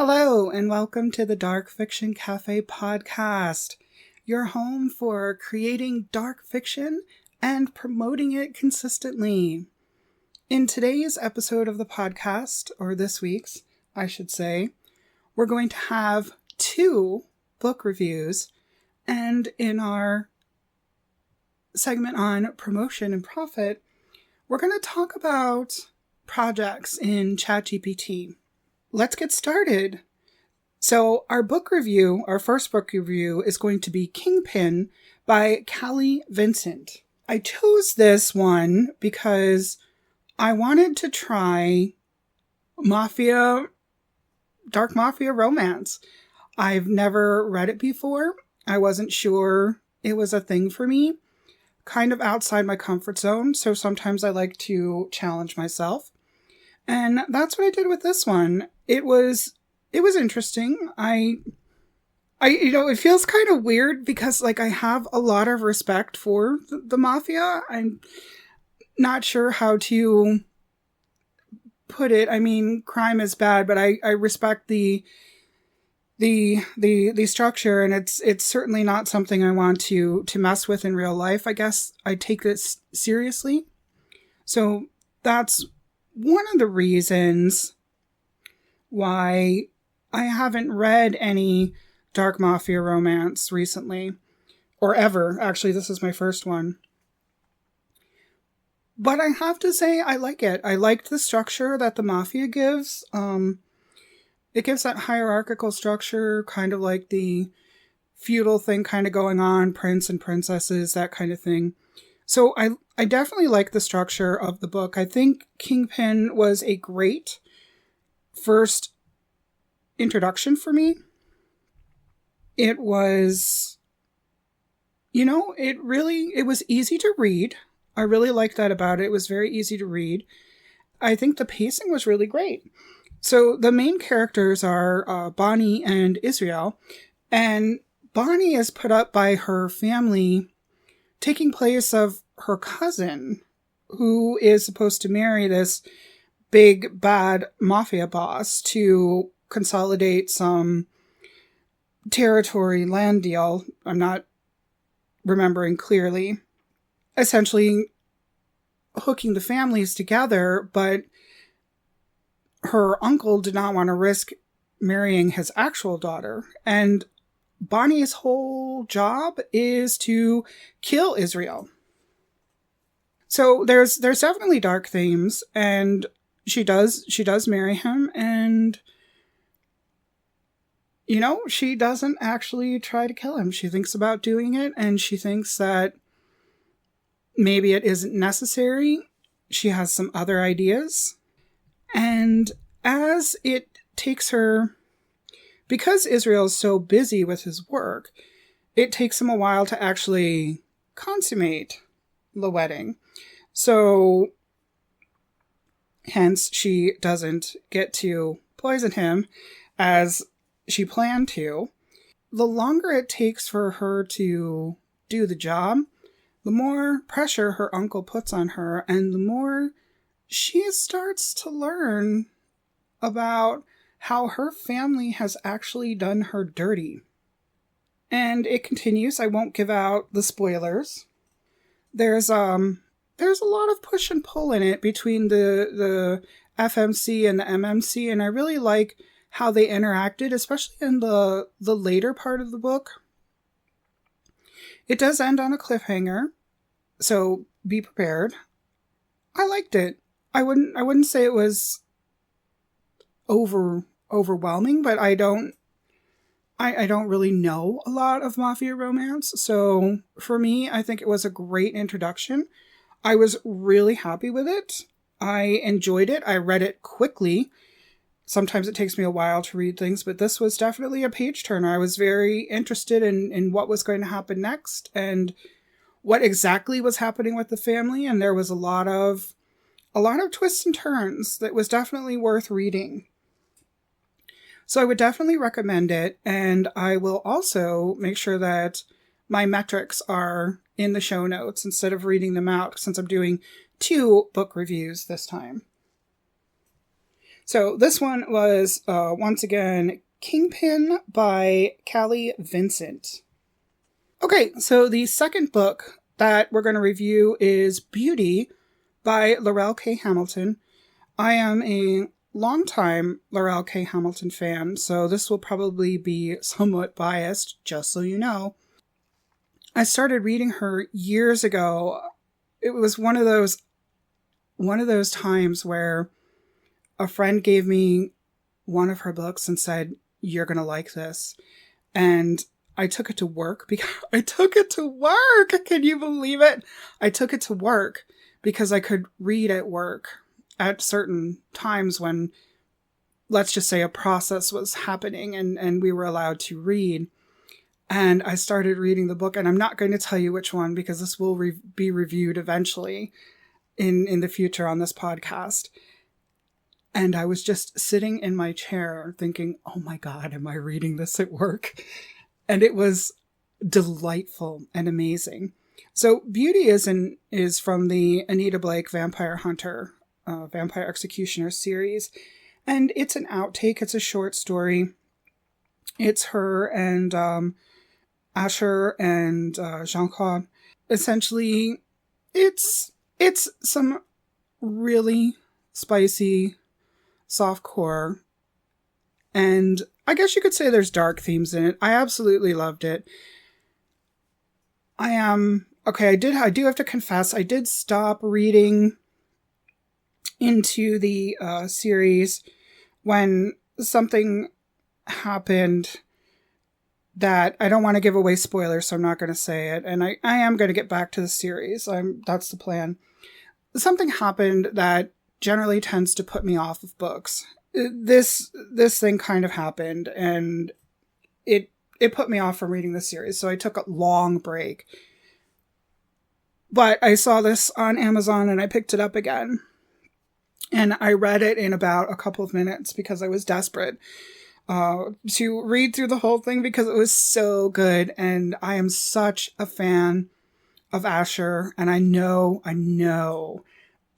Hello, and welcome to the Dark Fiction Café podcast, your home for creating dark fiction and promoting it consistently. In today's episode of the podcast, or this week's, I should say, we're going to have 2 book reviews, and in our segment on promotion and profit, we're going to talk about projects in ChatGPT. Let's get started. So our first book review is going to be Kingpin by Callie Vincent. I chose this one because I wanted to try Mafia, dark Mafia romance. I've never read it before. I wasn't sure it was a thing for me. Kind of outside my comfort zone, so sometimes I like to challenge myself. And that's what I did with this one. It was interesting. It feels kind of weird because I have a lot of respect for the Mafia. I'm not sure how to put it. I mean, crime is bad, but I respect the structure, and it's certainly not something I want to mess with in real life. I guess I take this seriously. So that's one of the reasons why I haven't read any dark Mafia romance recently, or ever. Actually, this is my first one. But I have to say, I like it. I liked the structure that the Mafia gives. It gives that hierarchical structure, kind of like the feudal thing kind of going on, prince and princesses, that kind of thing. So I definitely like the structure of the book. I think Kingpin was a great first introduction for me. It was, it was easy to read. I really liked that about it. It was very easy to read. I think the pacing was really great. So the main characters are Bonnie and Israel. And Bonnie is put up by her family taking place of her cousin, who is supposed to marry this big, bad Mafia boss to consolidate some land deal. I'm not remembering clearly. Essentially hooking the families together, but her uncle did not want to risk marrying his actual daughter. And Bonnie's whole job is to kill Israel. So there's definitely dark themes, and she does marry him, and she doesn't actually try to kill him. She thinks about doing it, and she thinks that maybe it isn't necessary. She has some other ideas. And as it takes her, because Israel's so busy with his work, it takes him a while to actually consummate the wedding. So, hence, she doesn't get to poison him as she planned to. The longer it takes for her to do the job, the more pressure her uncle puts on her, and the more she starts to learn about how her family has actually done her dirty. And it continues. I won't give out the spoilers. There's a lot of push and pull in it between the FMC and the MMC, and I really like how they interacted, especially in the later part of the book. It does end on a cliffhanger, so be prepared. I liked it. I wouldn't say it was overwhelming, but I don't really know a lot of Mafia romance, so for me, I think it was a great introduction. I was really happy with it. I enjoyed it. I read it quickly. Sometimes it takes me a while to read things, but this was definitely a page turner. I was very interested in what was going to happen next and what exactly was happening with the family, and there was a lot of twists and turns that was definitely worth reading. So I would definitely recommend it, and I will also make sure that my metrics are in the show notes instead of reading them out, since I'm doing 2 book reviews this time. So this one was, once again, Kingpin by Callie Vincent. Okay, so the second book that we're going to review is Beauty by Laurel K. Hamilton. I am a longtime Laurel K. Hamilton fan, so this will probably be somewhat biased, just so you know. I started reading her years ago. It was one of those times where a friend gave me one of her books and said, "You're going to like this." And I took it to work Can you believe it? I took it to work because I could read at work at certain times when, let's just say, a process was happening and we were allowed to read. And I started reading the book, and I'm not going to tell you which one because this will be reviewed eventually in the future on this podcast. And I was just sitting in my chair thinking, oh my God, am I reading this at work? And it was delightful and amazing. So Beauty is from the Anita Blake Vampire Hunter, Vampire Executioner series. And it's an outtake. It's a short story. It's her and Asher and Jean-Claude. Essentially, it's some really spicy softcore, and I guess you could say there's dark themes in it. I absolutely loved it. I do have to confess, I did stop reading into the series when something happened that I don't want to give away spoilers, so I'm not going to say it. And I am going to get back to the series. That's the plan. Something happened that generally tends to put me off of books. This thing kind of happened, and it put me off from reading the series, so I took a long break. But I saw this on Amazon, and I picked it up again. And I read it in about a couple of minutes because I was desperate to read through the whole thing because it was so good. And I am such a fan of Asher, and I know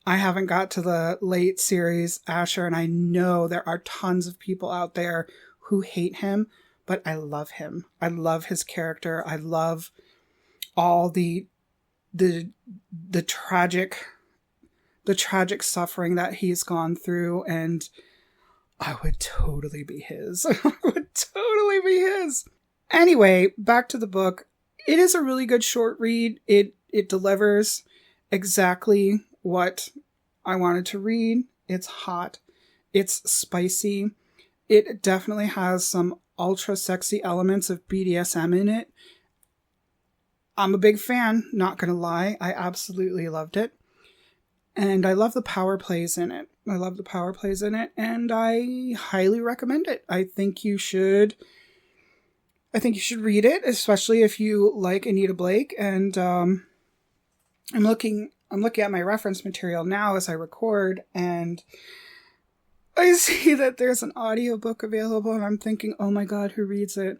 I haven't got to the late series Asher, and I know there are tons of people out there who hate him, but I love him. I love his character. I love all the tragic suffering that he's gone through, and I would totally be his. I would totally be his. Anyway, back to the book. It is a really good short read. It delivers exactly what I wanted to read. It's hot. It's spicy. It definitely has some ultra sexy elements of BDSM in it. I'm a big fan, not gonna lie. I absolutely loved it. And I love the power plays in it. And I highly recommend it. I think you should read it, especially if you like Anita Blake. And I'm looking at my reference material now as I record, and I see that there's an audiobook available, and I'm thinking, oh my God, who reads it?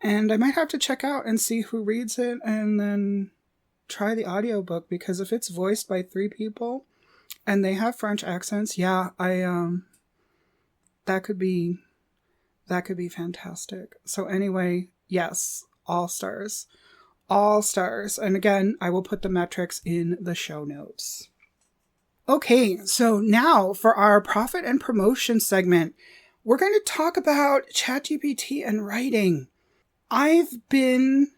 And I might have to check out and see who reads it and then try the audiobook, because if it's voiced by 3 people and they have French accents, yeah, that could be fantastic. So anyway, yes, all stars. And again, I will put the metrics in the show notes. Okay, so now for our profit and promotion segment, we're going to talk about ChatGPT and writing. I've been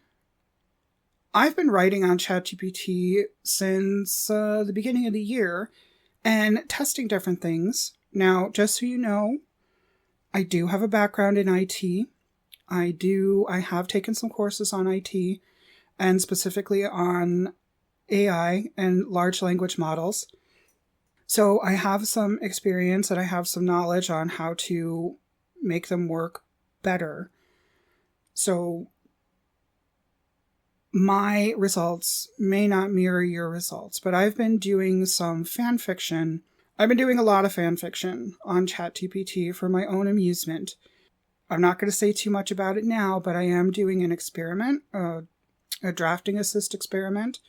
writing on ChatGPT since the beginning of the year and testing different things. Now, just so you know, I do have a background in IT. I have taken some courses on IT, and specifically on AI and large language models. So I have some experience and I have some knowledge on how to make them work better. So my results may not mirror your results, but I've been doing some fan fiction. I've been doing a lot of fan fiction on ChatGPT for my own amusement. I'm not going to say too much about it now, but I am doing an experiment, a drafting assist experiment,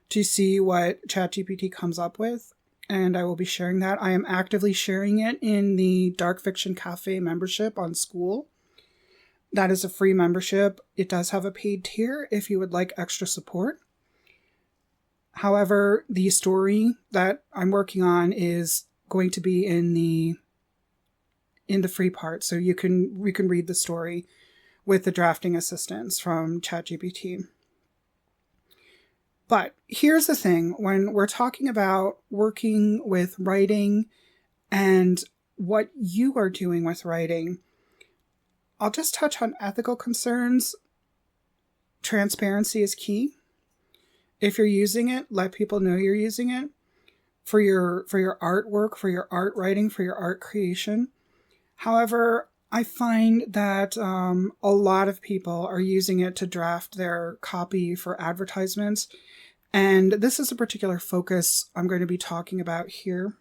to see what ChatGPT comes up with. and I will be sharing that. I am actively sharing it in the Dark Fiction Café membership on School. That is a free membership. It does have a paid tier if you would like extra support. However, the story that I'm working on is going to be in the free part, so you can read the story with the drafting assistance from ChatGPT. But here's the thing, when we're talking about working with writing and what you are doing with writing, I'll just touch on ethical concerns. Transparency is key. If you're using it, let people know you're using it for your artwork, for your art writing, for your art creation. However, I find that a lot of people are using it to draft their copy for advertisements. And this is a particular focus I'm going to be talking about here.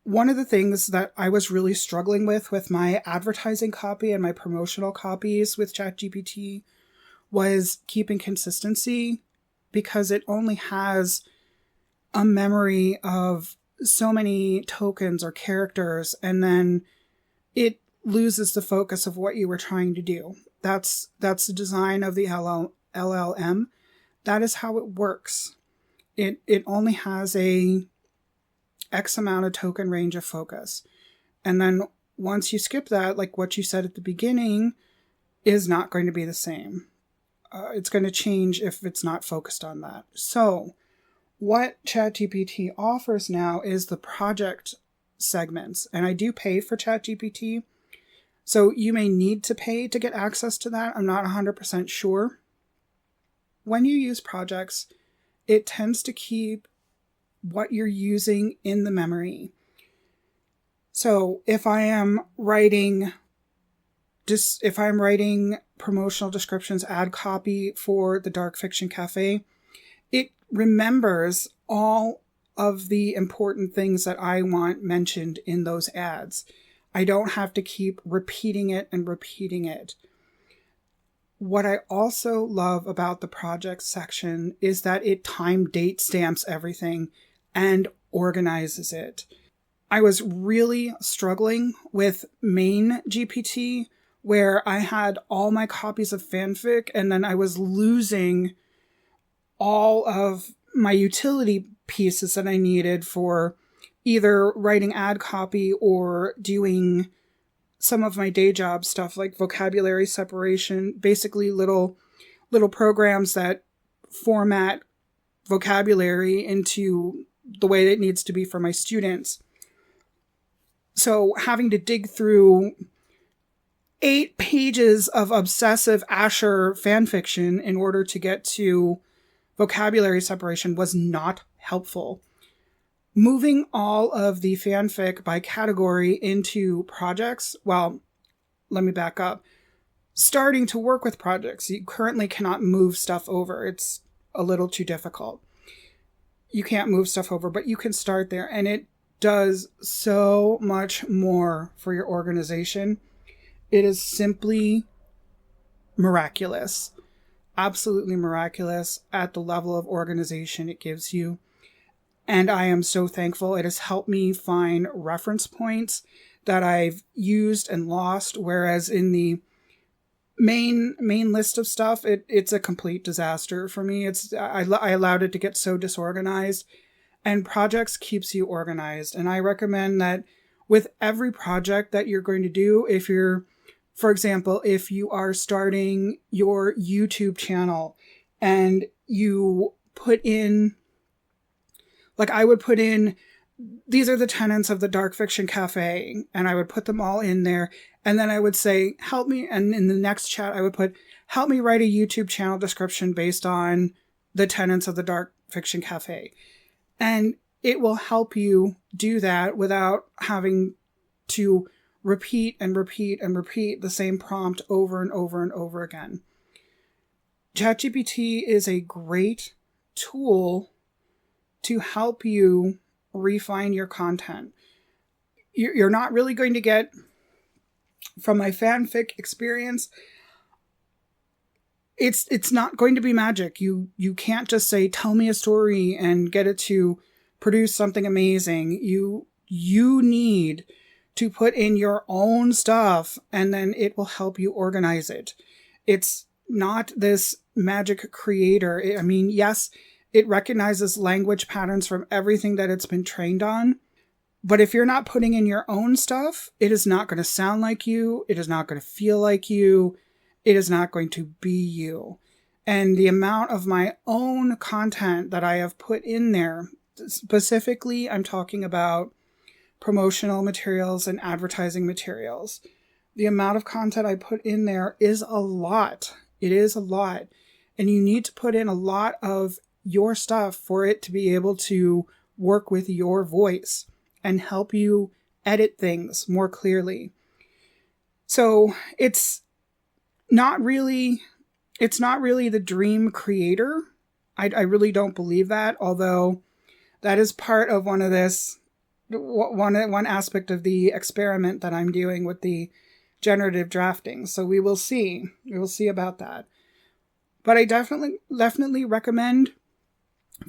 One of the things that I was really struggling with my advertising copy and my promotional copies with ChatGPT was keeping consistency, because it only has a memory of so many tokens or characters, and then it loses the focus of what you were trying to do. That's the design of the LLM. That is how it works. It only has a X amount of token range of focus. And then once you skip that, like what you said at the beginning, is not going to be the same. It's going to change if it's not focused on that. So what ChatGPT offers now is the project segments. And I do pay for ChatGPT. So you may need to pay to get access to that. I'm not 100% sure. When you use projects, it tends to keep what you're using in the memory. So if I am writing promotional descriptions, ad copy for the Dark Fiction Cafe, it remembers all of the important things that I want mentioned in those ads. I don't have to keep repeating it and repeating it. What I also love about the projects section is that it time date stamps everything and organizes it. I was really struggling with main GPT, where I had all my copies of fanfic and then I was losing all of my utility pieces that I needed for either writing ad copy or doing some of my day job stuff like vocabulary separation, basically little programs that format vocabulary into the way it needs to be for my students. So having to dig through 8 pages of obsessive Asher fanfiction in order to get to vocabulary separation was not helpful. Moving all of the fanfic by category into projects, well, let me back up. Starting to work with projects, you currently cannot move stuff over. It's a little too difficult. You can't move stuff over, but you can start there, and it does so much more for your organization. It is simply miraculous. Absolutely miraculous at the level of organization it gives you. And I am so thankful. It has helped me find reference points that I've used and lost, whereas in the main list of stuff, it's a complete disaster for me. I allowed it to get so disorganized, and projects keeps you organized. And I recommend that with every project that you're going to do, for example, if you are starting your YouTube channel and you put in, like I would put in, these are the tenets of the Dark Fiction Cafe, and I would put them all in there. And then I would say, help me. And in the next chat, I would put, help me write a YouTube channel description based on the tenets of the Dark Fiction Cafe. And it will help you do that without having to repeat and repeat and repeat the same prompt over and over and over again. ChatGPT is a great tool to help you refine your content. You're not really going to get, from my fanfic experience, it's not going to be magic. You can't just say, tell me a story and get it to produce something amazing, you need to put in your own stuff, and then it will help you organize it. It's not this magic creator. I mean, yes, it recognizes language patterns from everything that it's been trained on. But if you're not putting in your own stuff, it is not going to sound like you. It is not going to feel like you. It is not going to be you. And the amount of my own content that I have put in there, specifically, I'm talking about promotional materials and advertising materials. The amount of content I put in there is a lot. It is a lot. And you need to put in a lot of your stuff for it to be able to work with your voice and help you edit things more clearly. So it's not really the dream creator. I really don't believe that, although that is part of one aspect of the experiment that I'm doing with the generative drafting. So we will see. We will see about that. But I definitely recommend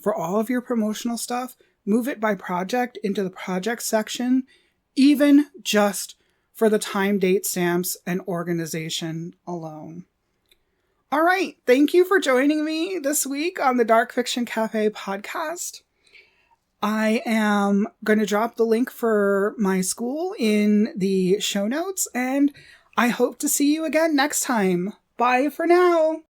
for all of your promotional stuff, move it by project into the project section, even just for the time, date, stamps, and organization alone. All right. Thank you for joining me this week on the Dark Fiction Café podcast. I am going to drop the link for my school in the show notes, and I hope to see you again next time. Bye for now.